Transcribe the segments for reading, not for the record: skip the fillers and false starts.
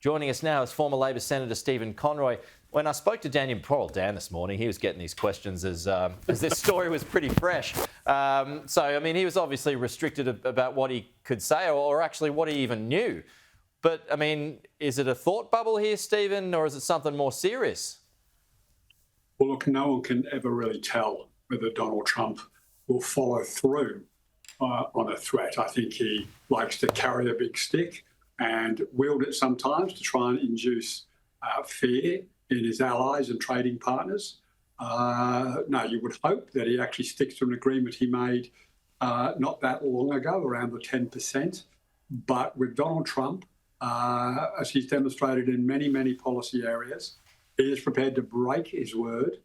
Joining us now is former Labor Senator Stephen Conroy. When I spoke to Dan this morning, he was getting these questions as this story was pretty fresh. He was obviously restricted about what he could say or actually what he even knew. But, is it a thought bubble here, Stephen, or is it something more serious? Well, look, no one can ever really tell whether Donald Trump will follow through on a threat. I think he likes to carry a big stick and wield it sometimes to try and induce fear in his allies and trading partners. No, you would hope that he actually sticks to an agreement he made not that long ago, around the 10%. But with Donald Trump, as he's demonstrated in many, many policy areas, he is prepared to break his word,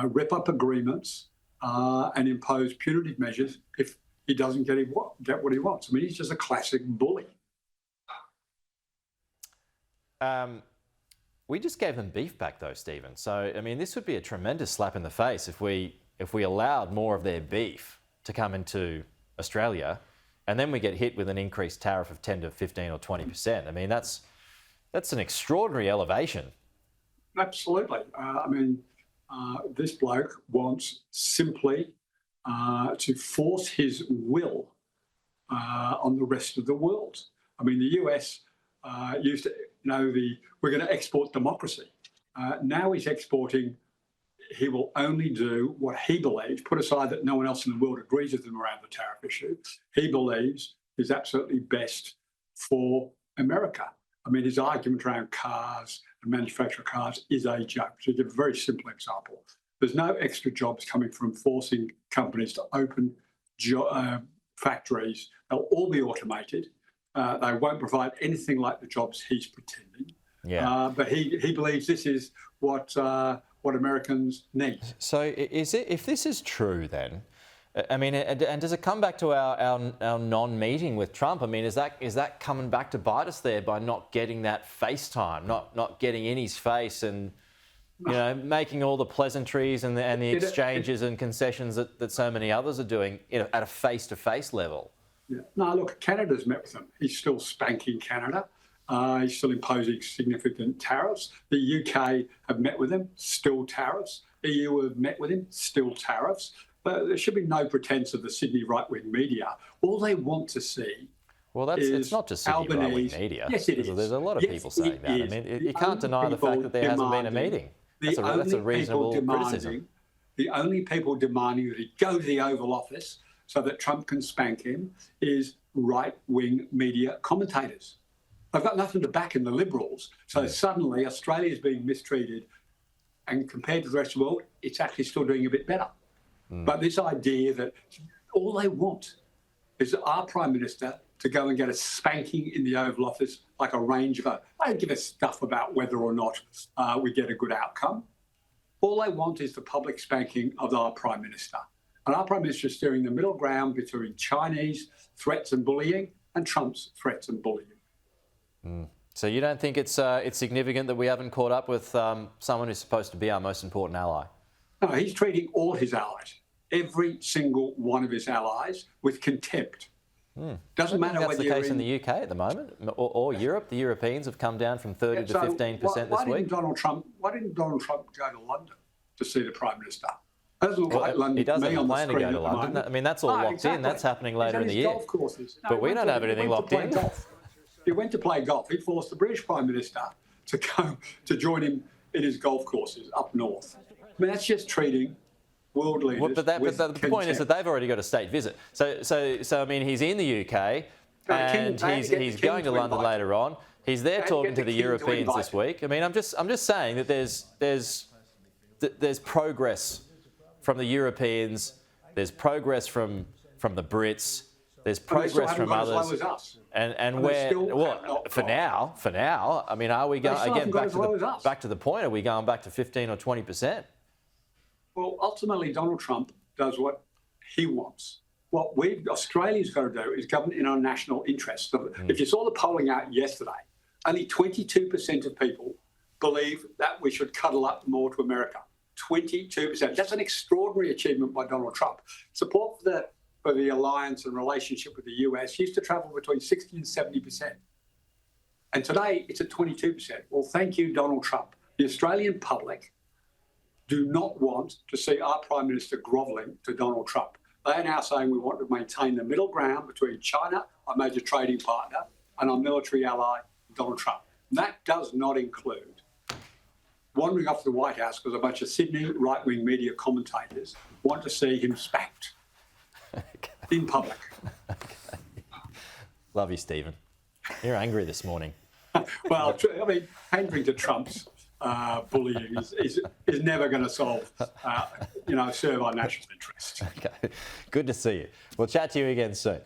rip up agreements, and impose punitive measures if he doesn't get what he wants. He's just a classic bully. We just gave them beef back though, Stephen. So, this would be a tremendous slap in the face if we allowed more of their beef to come into Australia, and then we get hit with an increased tariff of 10 to 15 or 20%. That's an extraordinary elevation. Absolutely. This bloke wants simply to force his will on the rest of the world. The US used to, we're going to export democracy. Now he's exporting, he will only do what he believes, put aside that no one else in the world agrees with him around the tariff issue, he believes is absolutely best for America. His argument around cars and manufactured cars is a joke. To give a very simple example, there's no extra jobs coming from forcing companies to open factories. They'll all be automated. They won't provide anything like the jobs he's pretending. Yeah. But he believes this is what Americans need. So if this is true then, and does it come back to our non-meeting with Trump? Is that coming back to bite us there by not getting that FaceTime, not getting in his face and making all the pleasantries and the exchanges and concessions that so many others are doing at a face-to-face level? Yeah. No, look, Canada's met with him. He's still spanking Canada. He's still imposing significant tariffs. The UK have met with him, still tariffs. EU have met with him, still tariffs. But there should be no pretense of the Sydney right-wing media. All they want to see it's not just Sydney right-wing media. Yes, it is. There's a lot of people saying that. You can't deny the fact that there hasn't been a meeting. That's a reasonable criticism. The only people demanding that he go to the Oval Office so that Trump can spank him is right-wing media commentators. They've got nothing to back in the Liberals. So suddenly Australia is being mistreated, and compared to the rest of the world, it's actually still doing a bit better. But this idea that all they want is our Prime Minister to go and get a spanking in the Oval Office like a range of... I don't give a stuff about whether or not we get a good outcome. All they want is the public spanking of our Prime Minister. And our Prime Minister is steering the middle ground between Chinese threats and bullying and Trump's threats and bullying. So you don't think it's significant that we haven't caught up with someone who's supposed to be our most important ally? No, he's treating all his allies, every single one of his allies, with contempt. Doesn't matter whether that's the case in the UK at the moment, or Europe. The Europeans have come down from 30 to 15% this week. Why didn't Donald Trump go to London to see the Prime Minister? He doesn't plan to go to London. That's all locked in. That's happening later in the year. Golf courses. But we don't have anything locked in. He went to play golf. He forced the British Prime Minister to go to join him in his golf courses up north. That's just treating world leaders but the point is that they've already got a state visit. So he's in the UK and he's going to London later on. He's there talking to the Europeans this week. I'm just saying that there's progress from the Europeans. There's progress from the Brits. There's progress from others. And where, for now, are we going again back to the point? Are we going back to 15 or 20%? Well, ultimately, Donald Trump does what he wants. What Australia's got to do is govern in our national interest. If you saw the polling out yesterday, only 22% of people believe that we should cuddle up more to America. 22%. That's an extraordinary achievement by Donald Trump. Support for the alliance and relationship with the US used to travel between 60 and 70%. And today it's at 22%. Well, thank you, Donald Trump. The Australian public do not want to see our Prime Minister grovelling to Donald Trump. They are now saying we want to maintain the middle ground between China, our major trading partner, and our military ally, Donald Trump. And that does not include wandering off to the White House because a bunch of Sydney right-wing media commentators want to see him spanked in public. Love you, Stephen. You're angry this morning. Well, I mean, pandering to Trump's bullying is never going to solve, serve our national interest. Okay, good to see you. We'll chat to you again soon.